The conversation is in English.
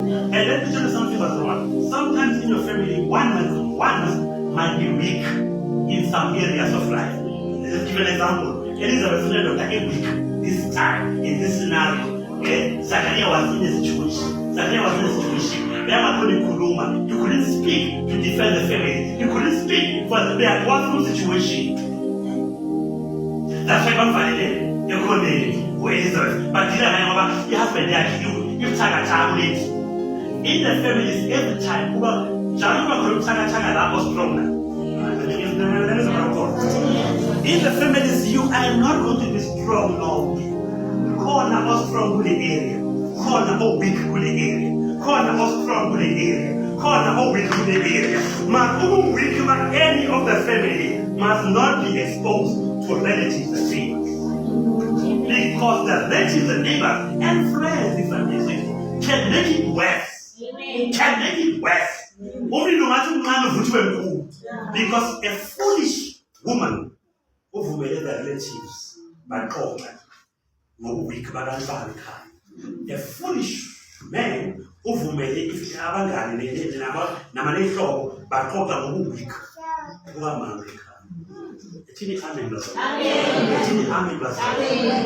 And let me tell you something about one. Sometimes in your family, one might be weak in some areas of life. Let's give an example. Elizabeth was like a weak this time, in this scenario. Zachariah was in a situation. You couldn't speak to defend the family. You couldn't speak for there was no situation. That's why I'm finding you're going to Elizabeth. But you have been there, you take a time late. In the families, every time, in the families, you are not going to be strong long. Corner or strong with the area. Corner or weak with the area. Corner or strong with the area. Corner or weak with the area. Any of the family must not be exposed to relatives and neighbors. Because the relatives and neighbors and friends, if I'm saying, can make it worse. Can make it worse. Only no matter man because a foolish woman who made the relatives but called no weak but a foolish man who made it if you have a garden but called them weak. Amen.